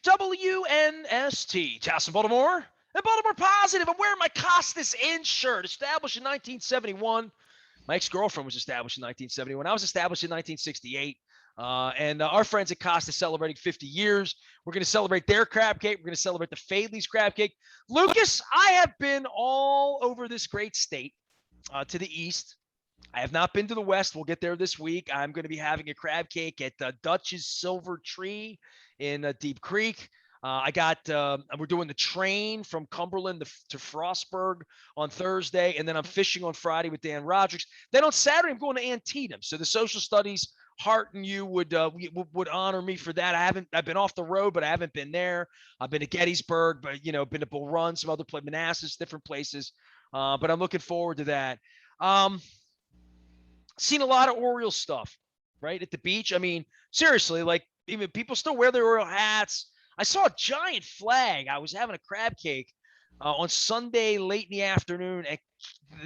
WNST, Towson, Baltimore, and Baltimore Positive. I'm wearing my Costas Inn shirt, established in 1971. My ex-girlfriend was established in 1971. I was established in 1968. And our friends at Costa celebrating 50 years. We're going to celebrate their crab cake. We're going to celebrate the Fadley's crab cake. Lucas, I have been all over this great state to the east. I have not been to the west. We'll get there this week. I'm going to be having a crab cake at Dutch's Silver Tree in Deep Creek. We're doing the train from Cumberland to Frostburg on Thursday, and then I'm fishing on Friday with Dan Rodrigues. Then on Saturday, I'm going to Antietam. So the social studies Hart and you would honor me for that. I've been off the road, but I haven't been there. I've been to Gettysburg, but been to Bull Run, some other places, Manassas, different places. But I'm looking forward to that. Seen a lot of Orioles stuff, right, at the beach. I mean, seriously, like, even people still wear their Oriole hats. I saw a giant flag. I was having a crab cake on Sunday late in the afternoon at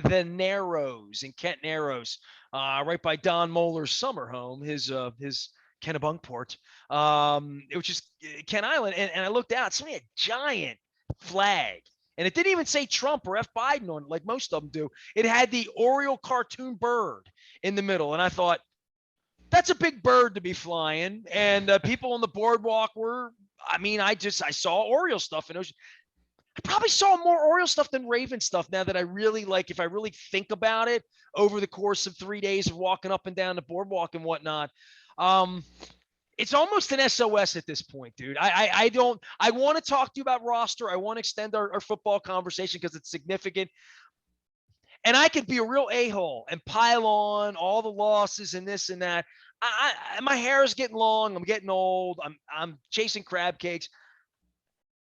the Narrows in Kent Narrows, right by Don Moeller's summer home, his Kennebunkport, which is Kent Island. And I looked out, somebody had a giant flag. And it didn't even say Trump or F. Biden on it, like most of them do. It had the Oriole cartoon bird in the middle. And I thought, that's a big bird to be flying. And people on the boardwalk I saw Oriole stuff. And I probably saw more Oriole stuff than Raven stuff now that I really if I really think about it over the course of 3 days of walking up and down the boardwalk and whatnot. It's almost an SOS at this point, dude. I want to talk to you about roster. I want to extend our football conversation because it's significant. And I could be a real a-hole and pile on all the losses and this and that. My hair is getting long. I'm getting old. I'm chasing crab cakes.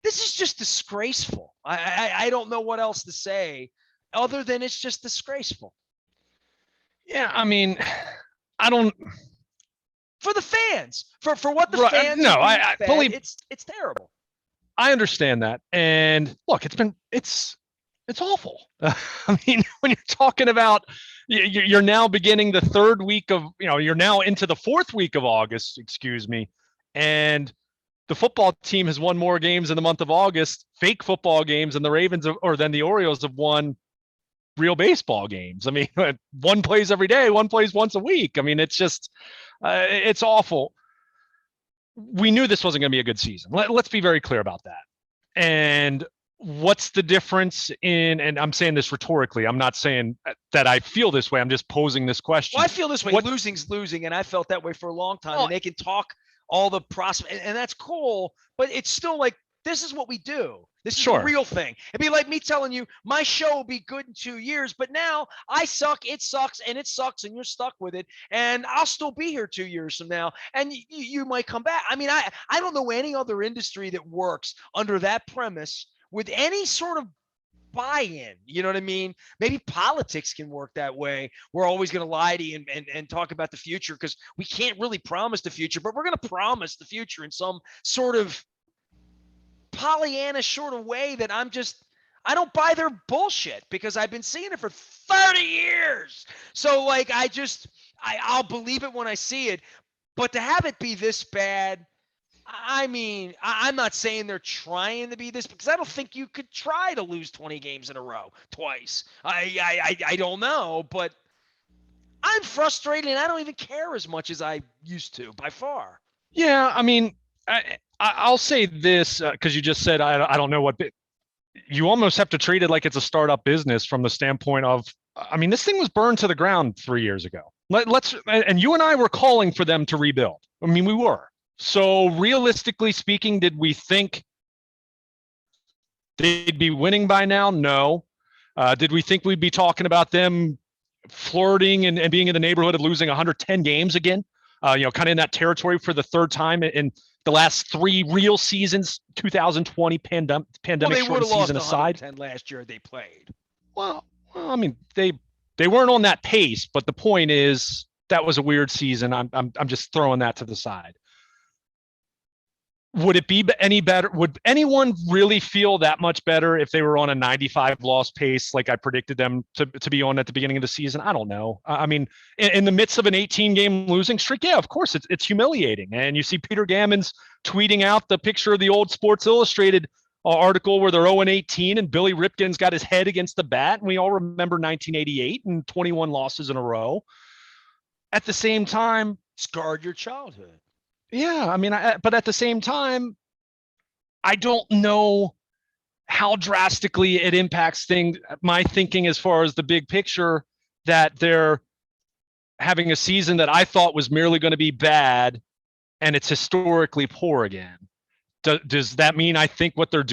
This is just disgraceful. I don't know what else to say other than it's just disgraceful. Yeah, I mean, I don't. For the fans, for what the fans. No, I fully. It's terrible. I understand that, and look, it's awful. I mean, when you're talking about, you're now beginning the third week of, you're now into the fourth week of August, excuse me, and the football team has won more games in the month of August, fake football games, than the than the Orioles have won real baseball games. I mean, one plays every day, one plays once a week. I mean, it's just, it's awful. We knew this wasn't going to be a good season. Let's be very clear about that. And what's the difference and I'm saying this rhetorically, I'm not saying that I feel this way. I'm just posing this question. Well, I feel this way. Losing's losing. And I felt that way for a long time. And they can talk all the prospects, and that's cool, but it's still like, this is what we do. This is a real thing. It'd be like me telling you my show will be good in 2 years, but now I suck, it sucks, and it sucks, and you're stuck with it. And I'll still be here 2 years from now, and you might come back. I mean, I don't know any other industry that works under that premise with any sort of buy-in. You know what I mean? Maybe politics can work that way. We're always going to lie to you and talk about the future because we can't really promise the future, but we're going to promise the future in some sort of Pollyanna sort of way that I don't buy their bullshit because I've been seeing it for 30 years. So I'll believe it when I see it, but to have it be this bad, I mean, I'm not saying they're trying to be this because I don't think you could try to lose 20 games in a row twice. I don't know, but I'm frustrated and I don't even care as much as I used to by far. Yeah, I mean, I'll say this because you just said I don't know what you almost have to treat it like it's a startup business from the standpoint of, I mean, this thing was burned to the ground 3 years ago. And you and I were calling for them to rebuild. I mean, we were. So realistically speaking, did we think they'd be winning by now? No. Did we think we'd be talking about them flirting and being in the neighborhood of losing 110 games again? Kind of in that territory for the third time in the last 3 real seasons, 2020 pandemic short season aside. 110 last year they played. Well, I mean, they weren't on that pace, but the point is that was a weird season. I'm just throwing that to the side. Would it be any better? Would anyone really feel that much better if they were on a 95 loss pace like I predicted them to be on at the beginning of the season? I don't know. I mean, in the midst of an 18 game losing streak, yeah, of course it's humiliating. And you see Peter Gammons tweeting out the picture of the old Sports Illustrated article where they're 0-18 and Billy Ripken's got his head against the bat. And we all remember 1988 and 21 losses in a row. At the same time, Scarred your childhood. yeah, I mean, but at the same time, I don't know how drastically it impacts my thinking as far as the big picture, that they're having a season that I thought was merely going to be bad and it's historically poor again. Does that mean I think what they're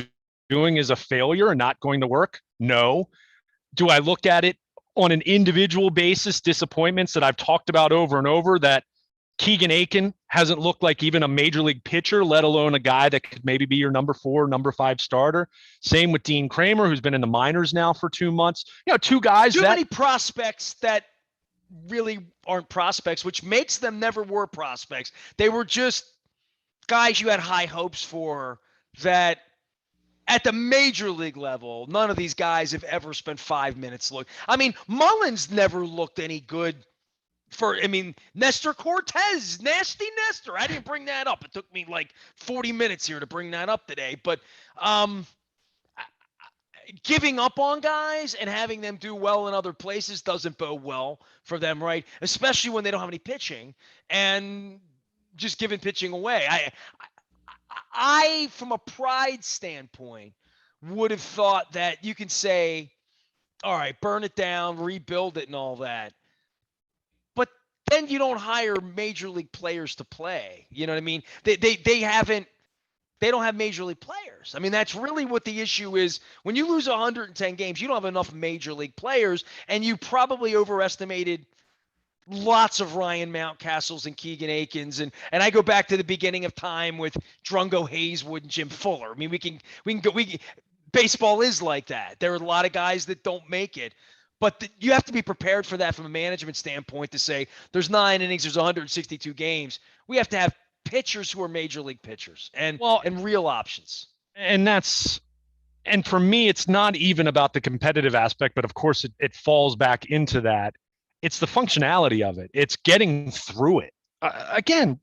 doing is a failure and not going to work? No. Do I look at it on an individual basis, disappointments that I've talked about over and over, that Keegan Aiken hasn't looked like even a major league pitcher, let alone a guy that could maybe be your number 4, number 5 starter. Same with Dean Kramer, who's been in the minors now for 2 months. Two guys. Too many prospects that really aren't prospects, which makes them never were prospects. They were just guys you had high hopes for that at the major league level. None of these guys have ever spent 5 minutes I mean, Mullins never looked any good. Nestor Cortez, nasty Nestor. I didn't bring that up. It took me like 40 minutes here to bring that up today. But giving up on guys and having them do well in other places doesn't bode well for them, right? Especially when they don't have any pitching and just giving pitching away. I from a pride standpoint, would have thought that you can say, all right, burn it down, rebuild it and all that. Then you don't hire major league players to play. You know what I mean? They don't have major league players. I mean, that's really what the issue is. When you lose 110 games, you don't have enough major league players, and you probably overestimated lots of Ryan Mountcastles and Keegan Aikens. And I go back to the beginning of time with Drungo Hayeswood and Jim Fuller. I mean, baseball is like that. There are a lot of guys that don't make it. But you have to be prepared for that from a management standpoint to say there's 9 innings, there's 162 games. We have to have pitchers who are major league pitchers and real options. And for me, it's not even about the competitive aspect, but of course it falls back into that. It's the functionality of it. It's getting through it. Again,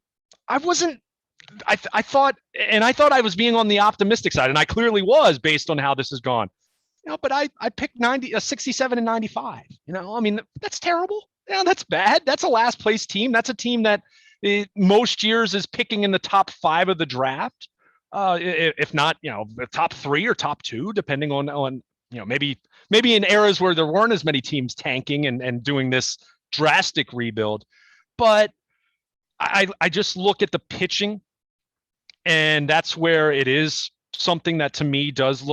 I thought I was being on the optimistic side, and I clearly was based on how this has gone. But I picked 67 and 95. I mean, that's terrible. Yeah, that's bad. That's a last place team. That's a team that most years is picking in the top 5 of the draft, if not, the top 3 or top 2, depending on maybe in eras where there weren't as many teams tanking and doing this drastic rebuild. But I just look at the pitching, and that's where it is something that to me does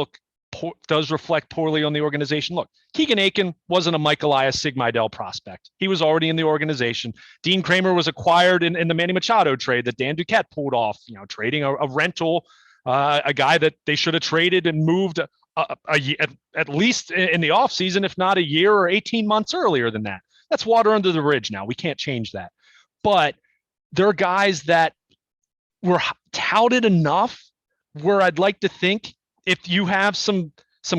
reflect poorly on the organization. Look, Keegan Aiken wasn't a Mike Elias Sigma prospect. He was already in the organization. Dean Kramer was acquired in the Manny Machado trade that Dan Duquette pulled off, trading a rental, a guy that they should have traded and moved at least in the offseason, if not a year or 18 months earlier than that. That's water under the bridge now. We can't change that. But there are guys that were touted enough where I'd like to think, if you have some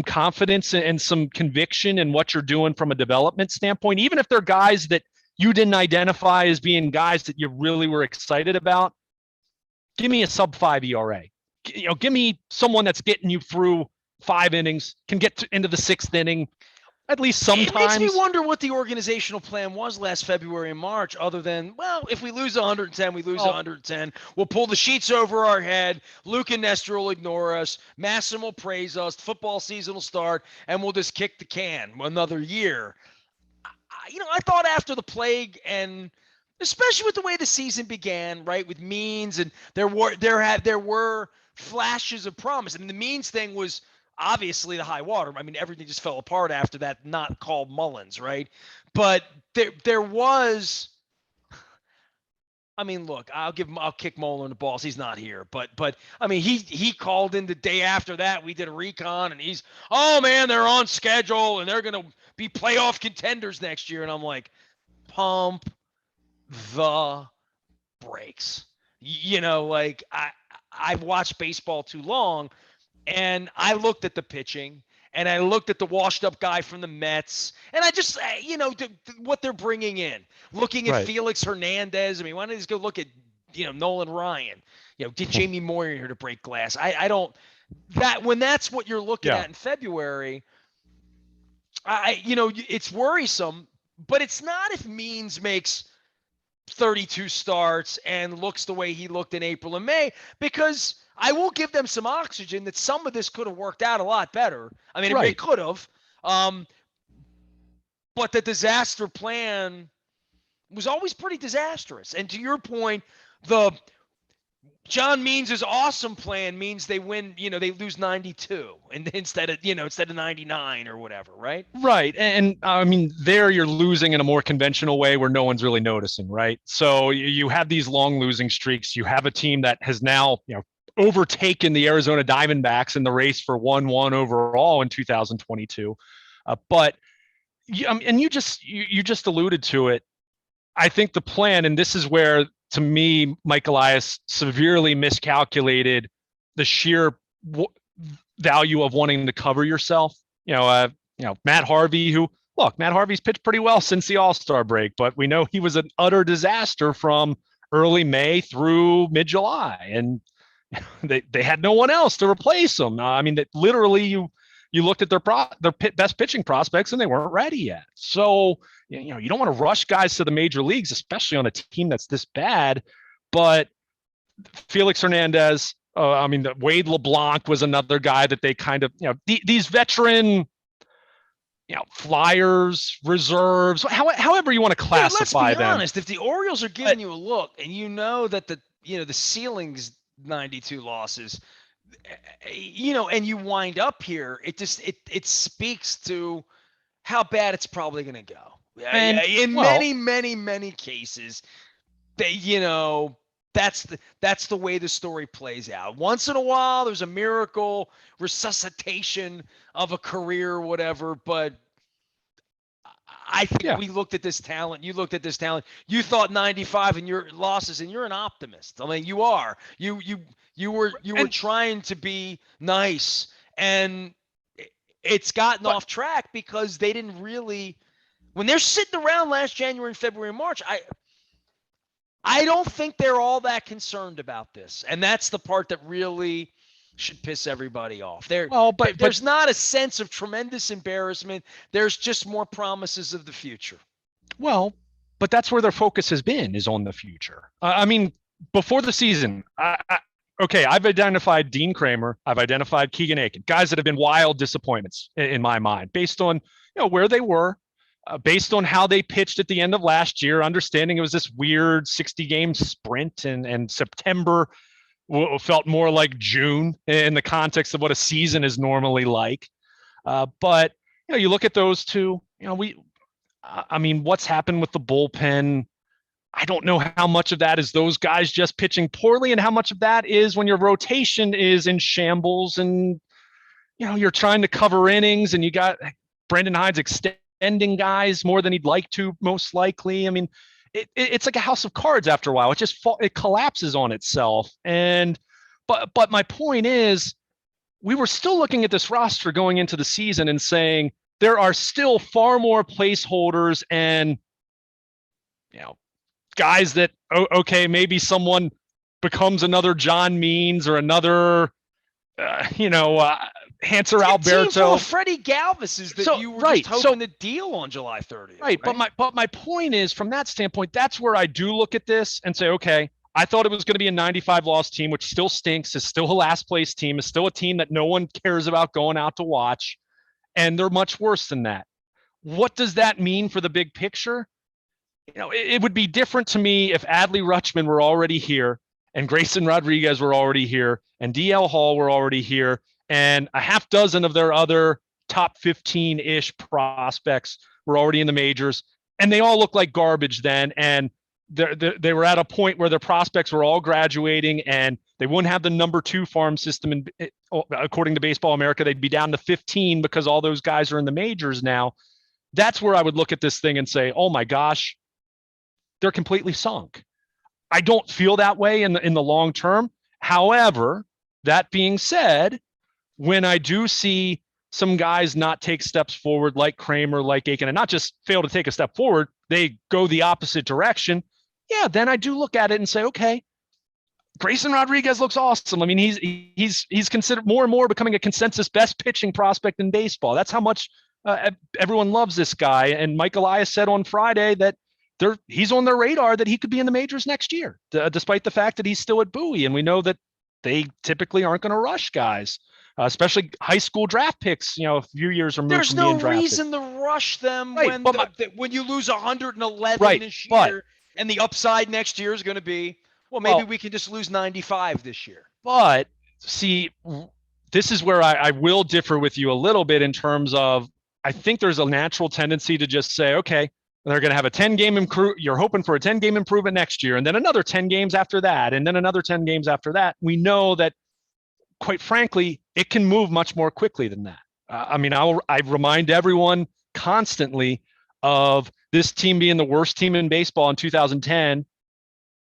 confidence and some conviction in what you're doing from a development standpoint, even if they're guys that you didn't identify as being guys that you really were excited about, give me a sub-5 ERA. Give me someone that's getting you through 5 innings, can get into the 6th inning, at least sometimes. It makes me wonder what the organizational plan was last February and March, other than, well, if we lose 110, we lose 110. We'll pull the sheets over our head. Luke and Nestor will ignore us. Masson will praise us. Football season will start, and we'll just kick the can another year. I thought after the plague, and especially with the way the season began, right, with Means, and there were flashes of promise. I mean, the Means thing was obviously the high water. I mean, everything just fell apart after that, not called Mullins, right? But there was, I mean, look, I'll kick Moeller in the balls. He's not here, but I mean, he called in the day after that. We did a recon, and oh man, they're on schedule and they're going to be playoff contenders next year. And I'm like, pump the brakes. I've watched baseball too long, and I looked at the pitching, and I looked at the washed up guy from the Mets, and I just, what they're bringing in. Looking at Right. Felix Hernandez. I mean, why don't you just go look at, Nolan Ryan? Get Jamie Moyer here to break glass. I don't, when that's what you're looking Yeah. at in February, it's worrisome, but it's not if Means makes 32 starts and looks the way he looked in April and May, because I will give them some oxygen that some of this could have worked out a lot better. I mean, it Right. could have, but the disaster plan was always pretty disastrous. And to your point, the John Means' awesome plan means they win, they lose 92 and instead of 99 or whatever, right? Right. And I mean, there you're losing in a more conventional way where no one's really noticing, right? So you have these long losing streaks. You have a team that has now, overtaken the Arizona Diamondbacks in the race for 1-1 overall in 2022. But and you just alluded to it. I think the plan, and this is where, to me, Mike Elias severely miscalculated the sheer value of wanting to cover yourself. Matt Harvey, Matt Harvey's pitched pretty well since the All-Star break, but we know he was an utter disaster from early May through mid-July, and they had no one else to replace him. I mean, that literally you looked at their best pitching prospects and they weren't ready yet. So, you don't want to rush guys to the major leagues, especially on a team that's this bad. But Felix Hernandez, Wade LeBlanc was another guy that they kind of, these veteran, flyers, reserves, however you want to classify them. Let's be honest. If the Orioles are giving you a look and that the ceiling's 92 losses, and you wind up here, it speaks to how bad it's probably going to go. And many cases, that's the way the story plays out. Once in a while, there's a miracle resuscitation of a career or whatever, but I think we looked at this talent. You looked at this talent. You thought 95 in your losses, and you're an optimist. I mean, you are. You were trying to be nice, and it's gotten off track because they didn't really. When they're sitting around last January and February and March, I don't think they're all that concerned about this, and that's the part that really should piss everybody off. There's not a sense of tremendous embarrassment. There's just more promises of the future. Well, but that's where their focus has been, is on the future. I mean, before the season, I've identified Dean Kramer. I've identified Keegan Aiken, guys that have been wild disappointments in my mind, based on where they were, based on how they pitched at the end of last year, understanding it was this weird 60-game sprint, and September felt more like June in the context of what a season is normally like. But you look at those two. What's happened with the bullpen? I don't know how much of that is those guys just pitching poorly, and how much of that is when your rotation is in shambles, and you're trying to cover innings, and you got Brendan Hyde's extending guys more than he'd like to, most likely. I mean, it's like a house of cards after a while. It collapses on itself. But my point is, we were still looking at this roster going into the season and saying there are still far more placeholders and guys that maybe someone becomes another John Means or another Hanser Alberto. Team full of Freddie Galvises that you were just hoping to deal on July 30th. Right. But my point is, from that standpoint, that's where I do look at this and say, okay, I thought it was going to be a 95 loss team, which still stinks, is still a last place team, is still a team that no one cares about going out to watch. And they're much worse than that. What does that mean for the big picture? It would be different to me if Adley Rutschman were already here, and Grayson Rodriguez were already here, and DL Hall were already here, and a half dozen of their other top 15-ish prospects were already in the majors, and they all looked like garbage then, and they were at a point where their prospects were all graduating, and they wouldn't have the number 2 farm system. And according to Baseball America, they'd be down to 15 because all those guys are in the majors now. That's where I would look at this thing and say, oh my gosh, they're completely sunk. I don't feel that way in the long term. However, that being said, when I do see some guys not take steps forward, like Kramer, like Aiken, and not just fail to take a step forward, they go the opposite direction. Yeah, then I do look at it and say, okay, Grayson Rodriguez looks awesome. I mean, he's considered more and more becoming a consensus best pitching prospect in baseball. That's how much everyone loves this guy. And Mike Elias said on Friday that he's on their radar, that he could be in the majors next year, despite the fact that he's still at Bowie. And we know that they typically aren't going to rush guys, especially high school draft picks. A few years removed. There's from no being drafted. reason to rush them Right, when you lose 111 right, this year, and the upside next year is going to be, well, maybe we can just lose 95 this year. But see, this is where I will differ with you a little bit in terms of, I think there's a natural tendency to just say, okay, they're going to have a 10-game improvement. You're hoping for a 10-game improvement next year, and then another 10 games after that, and then another 10 games after that. We know that, quite frankly, it can move much more quickly than that. I mean, I remind everyone constantly of this team being the worst team in baseball in 2010.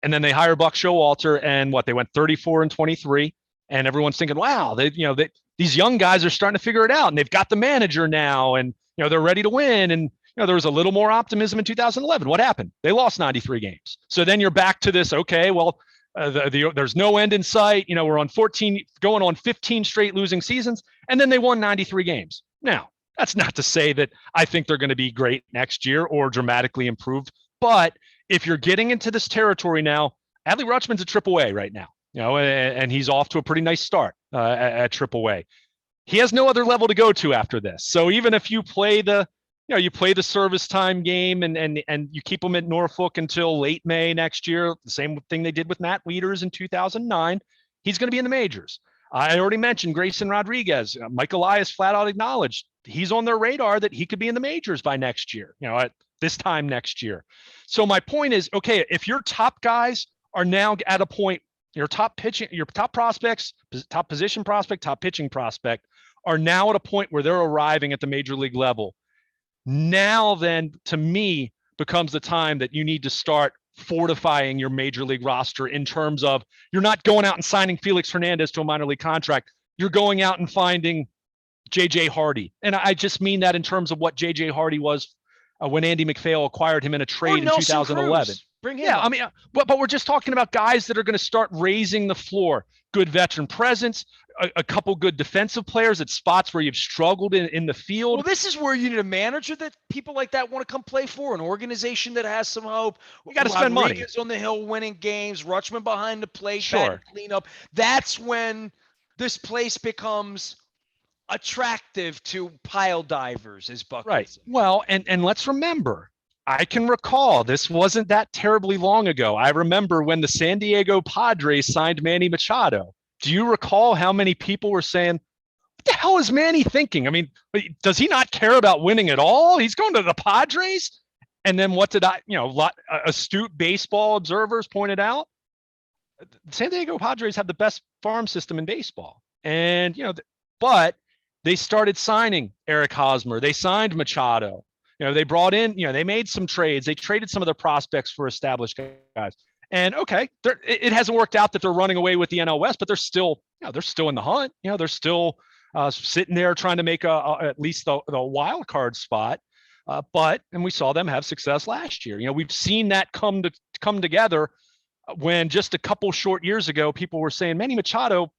And then they hire Buck Showalter, and they went 34-23, and everyone's thinking, wow, these young guys are starting to figure it out, and they've got the manager now, and they're ready to win. And there was a little more optimism in 2011. What happened? They lost 93 games. So then you're back to this. Okay, well, there's no end in sight. We're on going on 15 straight losing seasons, and then they won 93 games. Now, that's not to say that I think they're going to be great next year or dramatically improved, but if you're getting into this territory now, Adley Rutschman's at AAA right now, and he's off to a pretty nice start at AAA. He has no other level to go to after this. So even if you play the service time game and you keep him at Norfolk until late May next year, the same thing they did with Matt Wieters in 2009, he's going to be in the majors. I already mentioned Grayson Rodriguez. Mike Elias flat out acknowledged he's on their radar that he could be in the majors by next year, at this time next year. So my point is, okay, if your top guys are now at a point, your top prospects, top position prospect, top pitching prospect are now at a point where they're arriving at the major league level. Now then, to me, becomes the time that you need to start fortifying your major league roster in terms of, you're not going out and signing Felix Hernandez to a minor league contract. You're going out and finding J.J. Hardy. And I just mean that in terms of what J.J. Hardy was when Andy McPhail acquired him in a trade in 2011. Cruz. Bring him yeah, up. I mean, but we're just talking about guys that are going to start raising the floor. Good veteran presence, a couple good defensive players at spots where you've struggled in the field. Well, this is where you need a manager that people like that want to come play for, an organization that has some hope. You got to spend money. Rodriguez on the hill winning games, Rutschman behind the plate, sure. Cleanup. That's when this place becomes attractive to pile divers, as Buck right. said. Well, and let's remember, I can recall this wasn't that terribly long ago. I remember when the San Diego Padres signed Manny Machado. Do you recall how many people were saying, what the hell is Manny thinking? I mean, does he not care about winning at all? He's going to the Padres? And then what did astute baseball observers pointed out? The San Diego Padres have the best farm system in baseball. And, but they started signing Eric Hosmer. They signed Machado. They brought in, they made some trades. They traded some of their prospects for established guys. And okay, it hasn't worked out that they're running away with the NL West, but they're still in the hunt. They're still sitting there trying to make at least the wild card spot. And we saw them have success last year. We've seen that come together when just a couple short years ago, people were saying Manny Machado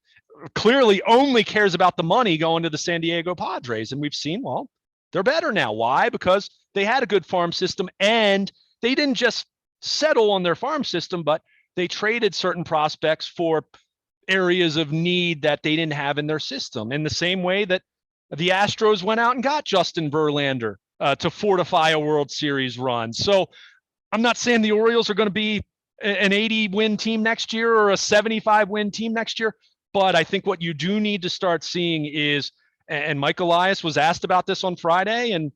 clearly only cares about the money going to the San Diego Padres. And we've seen, well, they're better now. Why? Because they had a good farm system, and they didn't just settle on their farm system, but they traded certain prospects for areas of need that they didn't have in their system, in the same way that the Astros went out and got Justin Verlander to fortify a World Series run. So I'm not saying the Orioles are going to be an 80-win team next year or a 75-win team next year, but I think what you do need to start seeing is, and Mike Elias was asked about this on Friday, and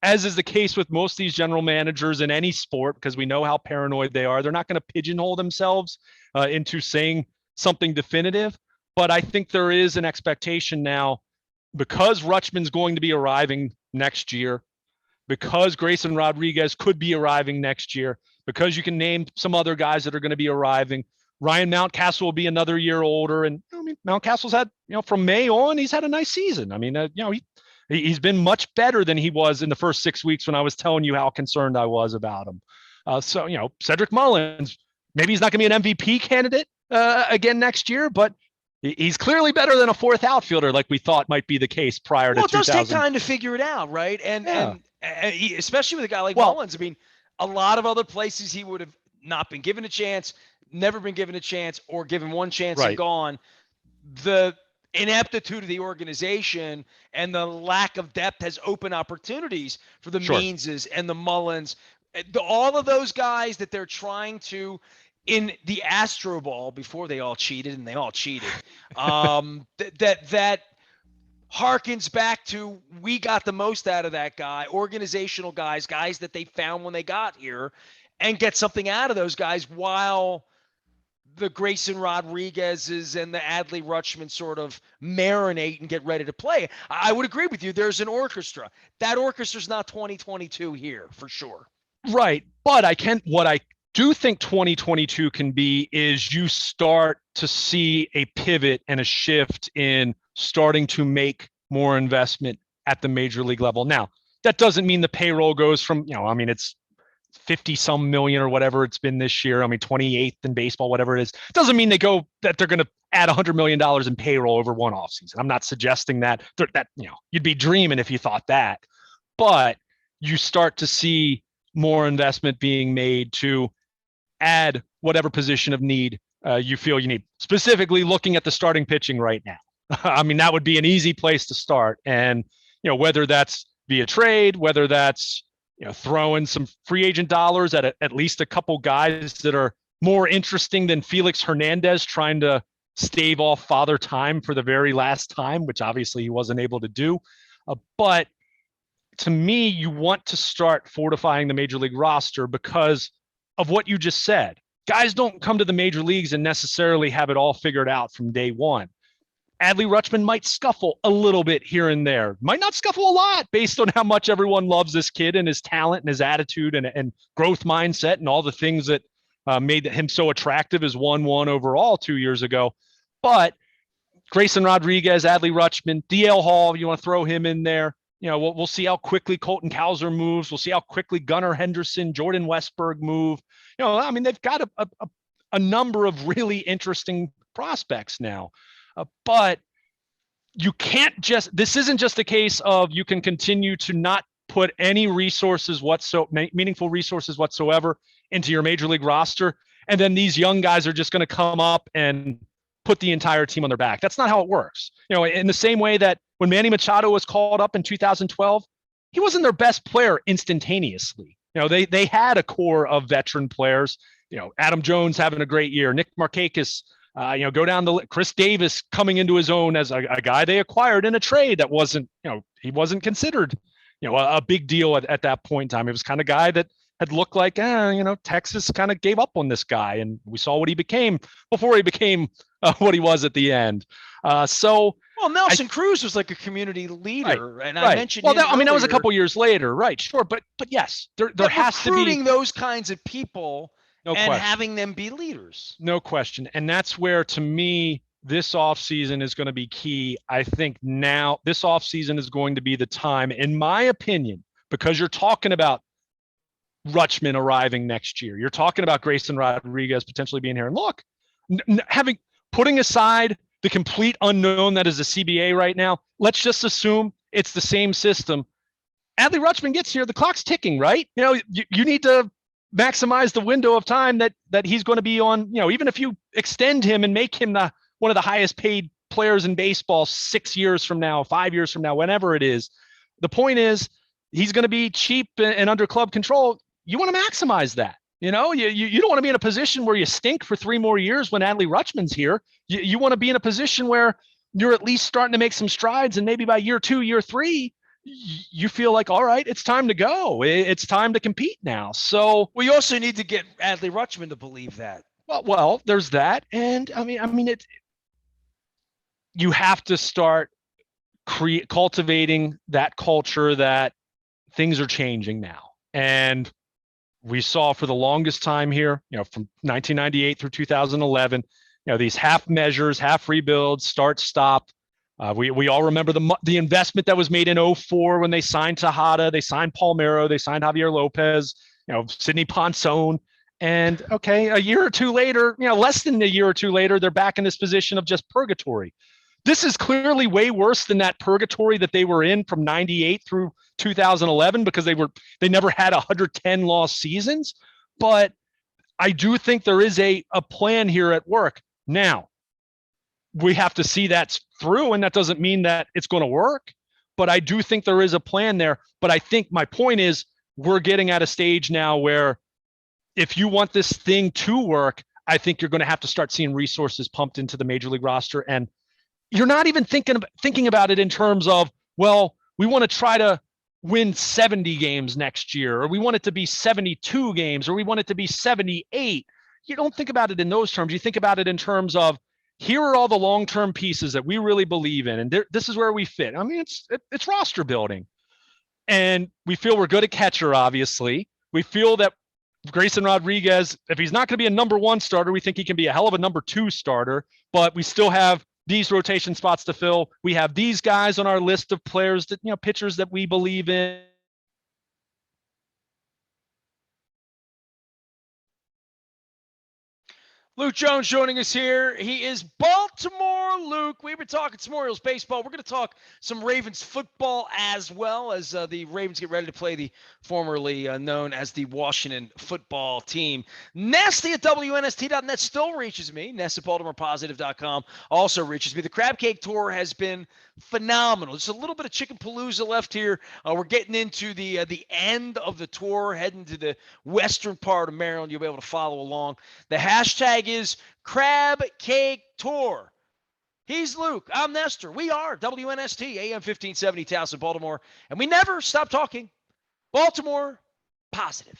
as is the case with most of these general managers in any sport, because we know how paranoid they are, they're not going to pigeonhole themselves into saying something definitive. But I think there is an expectation now, because Rutschman's going to be arriving next year, because Grayson Rodriguez could be arriving next year, because you can name some other guys that are going to be arriving. Ryan Mountcastle will be another year older. And I mean, Mountcastle's had, from May on, he's had a nice season. I mean, he's been much better than he was in the first 6 weeks when I was telling you how concerned I was about him. So, Cedric Mullins, maybe he's not going to be an MVP candidate again next year, but he's clearly better than a fourth outfielder like we thought might be the case prior to 2000. Well, it does take time to figure it out, right? And especially with a guy like Mullins, I mean, a lot of other places he would have not been given a chance, never been given a chance, or given one chance and gone. The ineptitude of the organization and the lack of depth has opened opportunities for the Meanses and the Mullins, all of those guys that they're trying to, in the Astro Ball before they all cheated, and they all cheated, that harkens back to we got the most out of that guy, organizational guys that they found when they got here, and get something out of those guys while the Grayson Rodriguez's and the Adley Rutschman sort of marinate and get ready to play. I would agree with you. There's an orchestra. That orchestra's not 2022 here for sure. Right. But what I do think 2022 can be is you start to see a pivot and a shift in starting to make more investment at the major league level. Now, that doesn't mean the payroll goes from, it's 50 some million or whatever it's been this year. I mean, 28th in baseball, whatever it is. It doesn't mean they're going to add $100 million in payroll over one offseason. I'm not suggesting that you'd be dreaming if you thought that, but you start to see more investment being made to add whatever position of need you feel you need, specifically looking at the starting pitching right now. I mean, that would be an easy place to start. And, whether that's via trade, whether that's, throwing some free agent dollars at least a couple guys that are more interesting than Felix Hernandez trying to stave off Father Time for the very last time, which obviously he wasn't able to do. But to me, you want to start fortifying the major league roster because of what you just said. Guys don't come to the major leagues and necessarily have it all figured out from day one. Adley Rutschman might scuffle a little bit here and there, might not scuffle a lot based on how much everyone loves this kid and his talent and his attitude and growth mindset and all the things that made him so attractive as 1-1 overall 2 years ago. But Grayson Rodriguez, Adley Rutschman, DL Hall, you want to throw him in there. We'll see how quickly Colton Cowser moves. We'll see how quickly Gunnar Henderson, Jordan Westberg move. They've got a number of really interesting prospects now. But you can't this isn't just a case of you can continue to not put any resources meaningful resources whatsoever into your major league roster. And then these young guys are just going to come up and put the entire team on their back. That's not how it works. In the same way that when Manny Machado was called up in 2012, he wasn't their best player instantaneously. They had a core of veteran players, Adam Jones having a great year, Nick Markakis, go down the Chris Davis coming into his own as a guy they acquired in a trade that wasn't, he wasn't considered, a big deal at that point in time. It was kind of guy that had looked like, Texas kind of gave up on this guy, and we saw what he became before he became what he was at the end. Well, Nelson Cruz was like a community leader, right, and right. I mentioned. Well, that was a couple years later, right? Sure, but yes, there has to be recruiting those kinds of people. No and question. Having them be leaders. No question. And that's where, to me, this offseason is going to be key. I think now this offseason is going to be the time, in my opinion, because you're talking about Rutschman arriving next year. You're talking about Grayson Rodriguez potentially being here. And look, putting aside the complete unknown that is the CBA right now, let's just assume it's the same system. Adley Rutschman gets here, the clock's ticking, right? You need to maximize the window of time that he's going to be on. Even if you extend him and make him one of the highest paid players in baseball 6 years from now, 5 years from now, whenever it is, the point is he's going to be cheap and under club control. You want to maximize that. You don't want to be in a position where you stink for 3 more years when Adley Rutschman's here. You want to be in a position where you're at least starting to make some strides, and maybe by year 2, year 3, you feel like, all right, it's time to go. It's time to compete now. So we also need to get Adley Rutschman to believe that. Well, there's that. And I mean, you have to start cultivating that culture that things are changing now. And we saw for the longest time here, from 1998 through 2011, these half measures, half rebuilds, start, stop. We all remember the investment that was made in 2004 when they signed Tejada, they signed Palmeiro, they signed Javier Lopez, Sidney Ponson. And okay, a year or two later, less than a year or two later, they're back in this position of just purgatory. This is clearly way worse than that purgatory that they were in from 98 through 2011 because they never had 110 loss seasons. But I do think there is a plan here at work. Now, we have to see that through, and that doesn't mean that it's going to work. But I do think there is a plan there. But I think my point is we're getting at a stage now where if you want this thing to work, I think you're going to have to start seeing resources pumped into the major league roster. And you're not even thinking about it in terms of, well, we want to try to win 70 games next year, or we want it to be 72 games, or we want it to be 78. You don't think about it in those terms. You think about it in terms of, here are all the long-term pieces that we really believe in, and this is where we fit. I mean, it's roster building. And we feel we're good at catcher, obviously. We feel that Grayson Rodriguez, if he's not going to be a number one starter, we think he can be a hell of a number two starter, but we still have these rotation spots to fill. We have these guys on our list of players that, pitchers that we believe in. Luke Jones joining us here. He is Baltimore Luke. We've been talking some Orioles baseball. We're going to talk some Ravens football as well as the Ravens get ready to play the formerly known as the Washington football team. Nesty at WNST.net still reaches me. Nest at BaltimorePositive.com also reaches me. The Crab Cake Tour has been phenomenal. Just a little bit of chicken palooza left here. We're getting into the end of the tour, heading to the western part of Maryland. You'll be able to follow along. The hashtag is Crab Cake Tour. He's Luke. I'm Nestor. We are WNST, AM 1570, Towson, Baltimore. And we never stop talking Baltimore positive.